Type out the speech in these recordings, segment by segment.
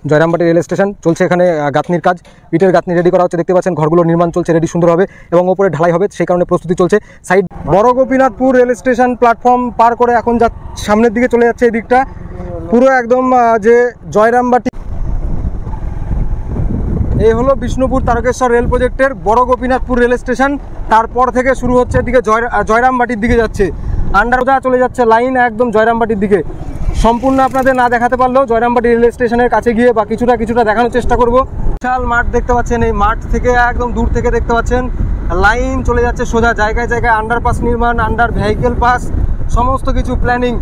Jayrambati rail station চলছে, এখানে গাঁথনির কাজ, ইটের গাঁথনি রেডি করা হচ্ছে। দেখতে পাচ্ছেন ঘরগুলো নির্মাণ চলছে, রেডি সুন্দর হবে এবং ওপরে ঢালাই হবে, সেই কারণে প্রস্তুতি চলছে। সাইড বড় গোপীনাথপুর রেল স্টেশন প্ল্যাটফর্ম পার করে এখন সামনের দিকে চলে যাচ্ছে। এই দিকটা পুরো একদম যে জয়রামবাটি, এই হলো বিষ্ণুপুর তারকেশ্বর রেল প্রজেক্টের বড় গোপীনাথপুর রেল স্টেশন। তারপর থেকে শুরু হচ্ছে এদিকে জয়রামবাটির দিকে যাচ্ছে, আন্ডার চলে যাচ্ছে লাইন একদম জয়রামবাটির দিকে। সম্পূর্ণ আপনাদের না দেখাতে পারলেও জয়রামবাটি রেল স্টেশনের কাছে গিয়ে বা কিছুটা দেখানোর চেষ্টা করব। বিশাল মাঠ দেখতে পাচ্ছেন, এই মাঠ থেকে একদম দূর থেকে দেখতে পাচ্ছেন লাইন চলে যাচ্ছে সোজা, জায়গায় জায়গায় আন্ডারপাস নির্মাণ, আন্ডার ভেহিকেল পাস, সমস্ত কিছু প্ল্যানিং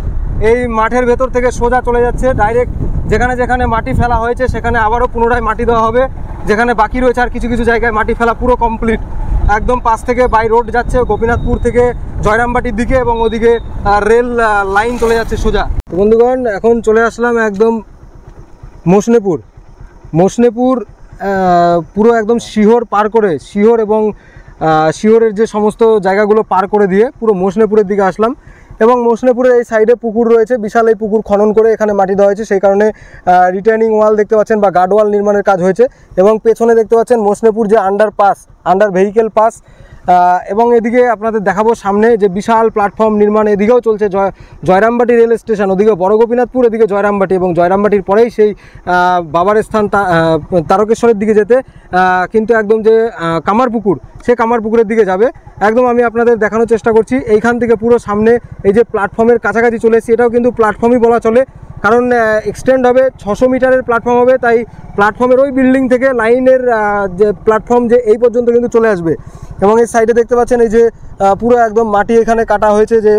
এই মাঠের ভেতর থেকে সোজা চলে যাচ্ছে ডাইরেক্ট। যেখানে যেখানে মাটি ফেলা হয়েছে সেখানে আবারও পুনরায় মাটি দেওয়া হবে, যেখানে বাকি রয়েছে আর কিছু কিছু জায়গায় মাটি ফেলা পুরো কমপ্লিট। একদম পাশ থেকে বাই রোড যাচ্ছে গোপীনাথপুর থেকে জয়রামবাটির দিকে এবং ওদিকে রেল লাইন চলে যাচ্ছে সোজা। বন্ধুগণ, এখন চলে আসলাম একদম মসনেপুর পুরো একদম শিহর পার করে, শিহর এবং শিহরের যে সমস্ত জায়গাগুলো পার করে দিয়ে পুরো মসনেপুরের দিকে আসলাম। এবং মসনেপুরের এই সাইডে পুকুর রয়েছে, বিশাল এই পুকুর খনন করে এখানে মাটি দেওয়া হয়েছে, সেই কারণে রিটার্নিং ওয়াল দেখতে পাচ্ছেন বা গার্ড ওয়াল নির্মাণের কাজ হয়েছে। এবং পেছনে দেখতে পাচ্ছেন মসনেপুর যে আন্ডার ভেহিকেল পাস, এবং এদিকে আপনাদের দেখাবো সামনে যে বিশাল প্ল্যাটফর্ম নির্মাণ এদিকেও চলছে। জয়রামবাটি রেল স্টেশন, ওদিকে বড় গোপীনাথপুর, এদিকে জয়রামবাটি, এবং জয়রামবাটির পরেই সেই বাবার স্থান তারকেশ্বরের দিকে যেতে কিন্তু একদম যে কামারপুকুর, সে কামারপুকুরের দিকে যাবে। একদম আমি আপনাদের দেখানোর চেষ্টা করছি, এইখান থেকে পুরো সামনে এই যে প্ল্যাটফর্মের কাছাকাছি চলে এসেছি, এটাও কিন্তু প্ল্যাটফর্মই বলা চলে, কারণ এক্সটেন্ড হবে 600 মিটারের প্ল্যাটফর্ম হবে, তাই প্ল্যাটফর্মের ওই বিল্ডিং থেকে লাইনের যে প্ল্যাটফর্ম যে এই পর্যন্ত কিন্তু চলে আসবে। এবং এই সাইডে দেখতে পাচ্ছেন এই যে পুরো একদম মাটি এখানে কাটা হয়েছে, যে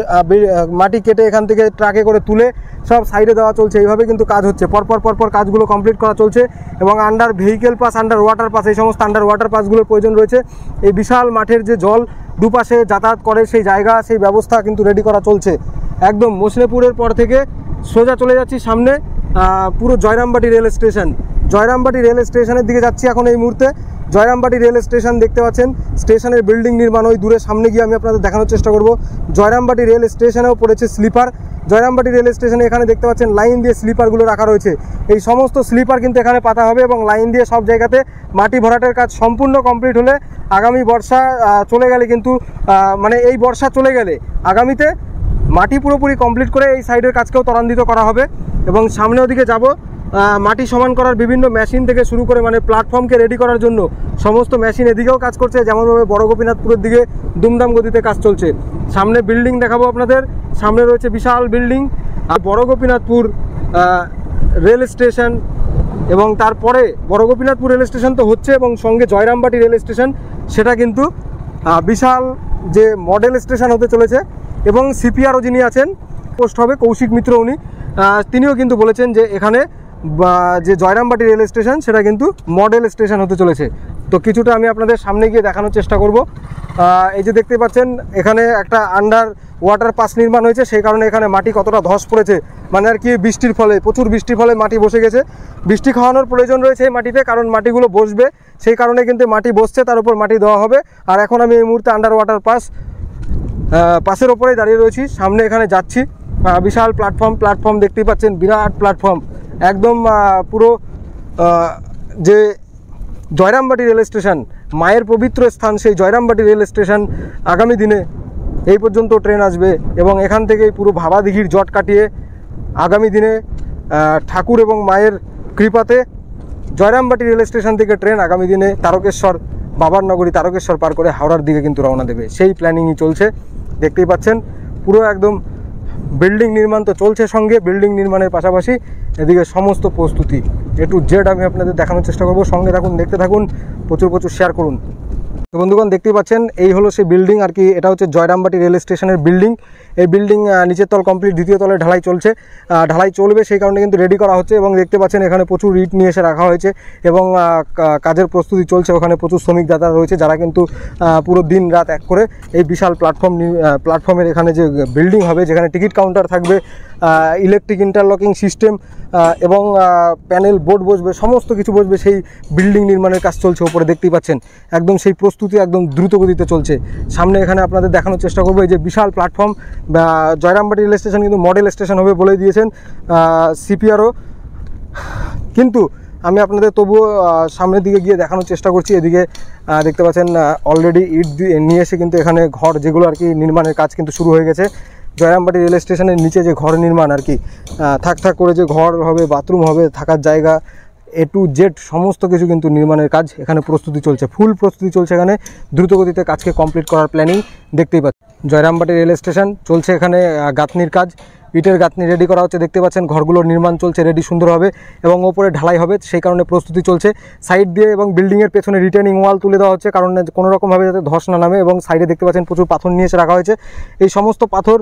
মাটি কেটে এখান থেকে ট্রাকে করে তুলে সব সাইডে দেওয়া চলছে। এইভাবে কিন্তু কাজ হচ্ছে, পরপর কাজগুলো কমপ্লিট করা চলছে। এবং under vehicle pass, under water pass, এই সমস্ত আন্ডার ওয়াটার পাসগুলোর প্রয়োজন রয়েছে। এই বিশাল মাঠের যে জল দুপাশে যাতায়াত করে সেই জায়গা, সেই ব্যবস্থা কিন্তু রেডি করা চলছে। একদম মসনেপুরের পর থেকে সোজা চলে যাচ্ছি সামনে পুরো Jayrambati rail station. Jayrambati rail স্টেশনের দিকে যাচ্ছি এখন এই মুহূর্তে। জয়রামবাটি রেল স্টেশন দেখতে পাচ্ছেন, স্টেশনের বিল্ডিং নির্মাণ ওই দূরে, সামনে গিয়ে আমি আপনাদের দেখানোর চেষ্টা করব। জয়রামবাটি রেল স্টেশনেও পড়েছে স্লিপার। জয়রামবাটি রেল স্টেশনে এখানে দেখতে পাচ্ছেন লাইন দিয়ে স্লিপারগুলো রাখা রয়েছে। এই সমস্ত স্লিপার কিন্তু এখানে পাতা হবে এবং লাইন দিয়ে সব জায়গাতে মাটি ভরাটের কাজ সম্পূর্ণ কমপ্লিট হলে আগামী বর্ষা চলে গেলে কিন্তু মানে এই বর্ষা চলে গেলে আগামীতে মাটি পুরোপুরি কমপ্লিট করে এই সাইডের কাজকেও ত্বরান্বিত করা হবে। এবং সামনে ওদিকে যাব, মাটি সমান করার বিভিন্ন মেশিন থেকে শুরু করে মানে প্ল্যাটফর্মকে রেডি করার জন্য সমস্ত মেশিন এদিকেও কাজ করছে, যেমনভাবে বড় গোপীনাথপুরের দিকে দুমদাম গতিতে কাজ চলছে। সামনে বিল্ডিং দেখাবো আপনাদের, সামনে রয়েছে বিশাল বিল্ডিং। আর বড় গোপীনাথপুর রেল স্টেশন এবং তারপরে বড় গোপীনাথপুর রেল স্টেশন তো হচ্ছে, এবং সঙ্গে জয়রামবাটি রেল স্টেশন, সেটা কিন্তু বিশাল যে মডেল স্টেশন হতে চলেছে। এবং সিপিআরও যিনি আছেন, পোস্ট হবে কৌশিক মিত্র, উনি তিনিও কিন্তু বলেছেন যে এখানে যে জয়রামবাটি রেল স্টেশন সেটা কিন্তু মডেল স্টেশন হতে চলেছে। তো কিছুটা আমি আপনাদের সামনে গিয়ে দেখানোর চেষ্টা করব। এই যে দেখতে পাচ্ছেন এখানে একটা আন্ডার ওয়াটার পাস নির্মাণ হয়েছে, সেই কারণে এখানে মাটি কতটা ধস পড়েছে, মানে আর কি বৃষ্টির ফলে, প্রচুর বৃষ্টির ফলে মাটি বসে গেছে। বৃষ্টি খাওয়ানোর প্রয়োজন রয়েছে এই মাটিতে, কারণ মাটিগুলো বসবে, সেই কারণে কিন্তু মাটি বসছে, তার উপর মাটি দেওয়া হবে। আর এখন আমি এই মুহূর্তে আন্ডার ওয়াটার পাসের ওপরেই দাঁড়িয়ে রয়েছি, সামনে এখানে যাচ্ছি। বিশাল প্ল্যাটফর্ম দেখতেই পাচ্ছেন, বিরাট প্ল্যাটফর্ম একদম পুরো যে জয়রামবাটি রেল স্টেশন, মায়ের পবিত্র স্থান সেই জয়রামবাটি রেল স্টেশন, আগামী দিনে এই পর্যন্ত ট্রেন আসবে এবং এখান থেকেই পুরো ভাবাদিঘির জট কাটিয়ে আগামী দিনে ঠাকুর এবং মায়ের কৃপাতে জয়রামবাটি রেল স্টেশন থেকে ট্রেন আগামী দিনে তারকেশ্বর, বাবার নগরী তারকেশ্বর পার করে হাওড়ার দিকে কিন্তু রওনা দেবে। সেই প্ল্যানিংই চলছে, দেখতেই পাচ্ছেন। পুরো একদম বিল্ডিং নির্মাণ তো চলছে, সঙ্গে বিল্ডিং নির্মাণের পাশাপাশি এদিকে সমস্ত প্রস্তুতি A to Z আমি আপনাদের দেখানোর চেষ্টা করব। সঙ্গে থাকুন, দেখতে থাকুন, প্রচুর শেয়ার করুন। তো বন্ধুগণ, দেখতেই পাচ্ছেন এই হলো সেই বিল্ডিং আর কি, এটা হচ্ছে জয়রামবাটি রেল স্টেশনের বিল্ডিং। এই বিল্ডিং নিচের তল কমপ্লিট, দ্বিতীয় তলে ঢালাই চলছে, ঢালাই চলবে, সেই কারণে কিন্তু রেডি করা হচ্ছে। এবং দেখতে পাচ্ছেন এখানে প্রচুর ইট নিয়ে এসে রাখা হয়েছে এবং কাজের প্রস্তুতি চলছে। ওখানে প্রচুর শ্রমিক দাতা রয়েছে, যারা কিন্তু পুরো দিন রাত এক করে এই বিশাল প্ল্যাটফর্মের এখানে যে বিল্ডিং হবে, যেখানে টিকিট কাউন্টার থাকবে, ইলেকট্রিক ইন্টারলকিং সিস্টেম এবং প্যানেল বোর্ড বসবে, সমস্ত কিছু বসবে, সেই বিল্ডিং নির্মাণের কাজ চলছে ওপরে, দেখতেই পাচ্ছেন। একদম সেই প্রস্তুতি একদম দ্রুত গতিতে চলছে। সামনে এখানে আপনাদের দেখানোর চেষ্টা করবো এই যে বিশাল প্ল্যাটফর্ম। জয়রামবাটি রেল স্টেশন কিন্তু মডেল স্টেশন হবে বলে দিয়েছেন সিপিআরও। কিন্তু আমি আপনাদের তবুও সামনের দিকে গিয়ে দেখানোর চেষ্টা করছি। এদিকে দেখতে পাচ্ছেন অলরেডি ইট নিয়ে এসে কিন্তু এখানে ঘর যেগুলো আর কি নির্মাণের কাজ কিন্তু শুরু হয়ে গেছে। জয়রামবাটি রেল স্টেশনের নিচে যে ঘর নির্মাণ আর কি, থাক করে যে ঘর হবে, বাথরুম হবে, থাকার জায়গা A to Z সমস্ত কিছু কিন্তু নির্মাণের কাজ এখানে প্রস্তুতি চলছে, ফুল প্রস্তুতি চলছে। এখানে দ্রুতগতিতে কাজকে কমপ্লিট করার প্ল্যানিং দেখতেই পাচ্ছেন। জয়রামবাটি রেল স্টেশন চলছে, এখানে গাঁথনির কাজ, ইটের গাঁথনি রেডি করা হচ্ছে। দেখতে পাচ্ছেন ঘরগুলোর নির্মাণ চলছে, রেডি সুন্দর হবে এবং ওপরে ঢালাই হবে, সেই কারণে প্রস্তুতি চলছে। সাইড দিয়ে এবং বিল্ডিংয়ের পেছনে রিটেনিং ওয়াল তুলে দেওয়া হচ্ছে, কারণ কোনো রকমভাবে যাতে ধস না নামে। এবং সাইডে দেখতে পাচ্ছেন প্রচুর পাথর নিয়ে এসে রাখা হয়েছে। এই সমস্ত পাথর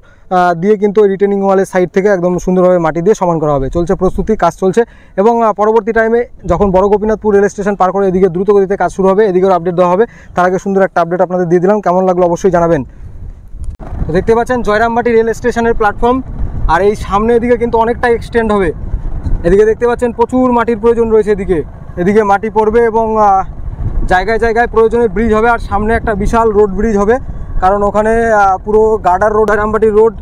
দিয়ে কিন্তু ওই রিটেনিং ওয়ালের সাইড থেকে একদম সুন্দরভাবে মাটি দিয়ে সমান করা হবে। চলছে প্রস্তুতি, কাজ চলছে। এবং পরবর্তী টাইমে যখন বড় গোপীনাথপুর রেল স্টেশন পার করে এদিকে দ্রুতগতিতে কাজ শুরু হবে, এদিকেও আপডেট দেওয়া হবে। তার আগে সুন্দর একটা আপডেট আপনাদের দিয়ে দিলাম, কেমন লাগলো অবশ্যই জানাবেন। তো দেখতে পাচ্ছেন জয়রামবাটি রেল স্টেশনের প্ল্যাটফর্ম, আর এই সামনে এদিকে কিন্তু অনেকটা এক্সটেন্ড হবে। এদিকে দেখতে পাচ্ছেন প্রচুর মাটির প্রয়োজন রয়েছে, এদিকে মাটি পড়বে এবং জায়গায় জায়গায় প্রয়োজনে ব্রিজ হবে। আর সামনে একটা বিশাল রোড ব্রিজ হবে, কারণ ওখানে পুরো গার্ডার রোড, জয়রামবাটির রোড,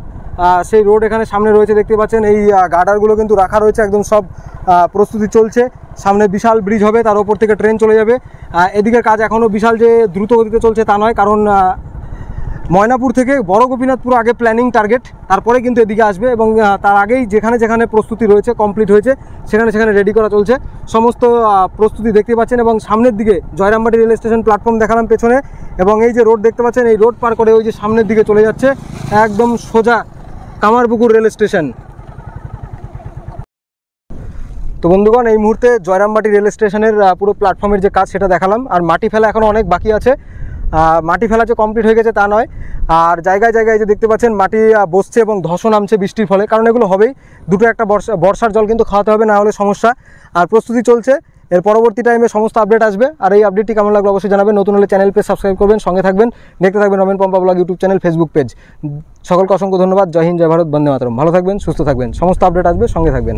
সেই রোড এখানে সামনে রয়েছে। দেখতে পাচ্ছেন এই গার্ডারগুলো কিন্তু রাখা রয়েছে, একদম সব প্রস্তুতি চলছে। সামনে বিশাল ব্রিজ হবে, তার ওপর থেকে ট্রেন চলে যাবে। এদিকের কাজ এখনও বিশাল যে দ্রুত গতিতে চলছে তা নয়, কারণ ময়নাপুর থেকে বড় গোপীনাথপুর আগে প্ল্যানিং টার্গেট, তারপরে কিন্তু এদিকে আসবে। এবং তার আগেই যেখানে যেখানে প্রস্তুতি রয়েছে, কমপ্লিট হয়েছে, সেখানে সেখানে রেডি করা চলছে। সমস্ত প্রস্তুতি দেখতে পাচ্ছেন। এবং সামনের দিকে জয়রামবাটি রেল স্টেশন প্ল্যাটফর্ম দেখালাম পেছনে, এবং এই যে রোড দেখতে পাচ্ছেন, এই রোড পার করে ওই যে সামনের দিকে চলে যাচ্ছে একদম সোজা কামারপুকুর রেল স্টেশন। তো বন্ধুগণ, এই মুহূর্তে জয়রামবাটি রেল স্টেশনের পুরো প্ল্যাটফর্মের যে কাজ সেটা দেখালাম। আর মাটি ফেলা এখনও অনেক বাকি আছে, মাটি ফেলা যে কমপ্লিট হয়ে গেছে তা নয়। আর জায়গায় জায়গায় যে দেখতে পাচ্ছেন মাটি বসছে এবং ধসও নামছে বৃষ্টির ফলে, কারণ এগুলো হবেই। দুটো একটা বর্ষার জল কিন্তু খাওয়াতে হবে, না হলে সমস্যা। আর প্রস্তুতি চলছে, এর পরবর্তী টাইমে সমস্ত আপডেট আসবে। আর এই আপডেটটি কেমন লাগলো অবশ্যই জানাবেন। নতুন হলে চ্যানেল পেজ সাবস্ক্রাইব করবেন, সঙ্গে থাকবেন, দেখতে থাকবেন Ramen Pampa blog YouTube channel, Facebook page. সকলকে অসংখ্য ধন্যবাদ। জয় হিন্দ, জয় ভারত, বন্দে মাতরম। ভালো থাকবেন, সুস্থ থাকবেন, সমস্ত আপডেট আসবে, সঙ্গে থাকবেন।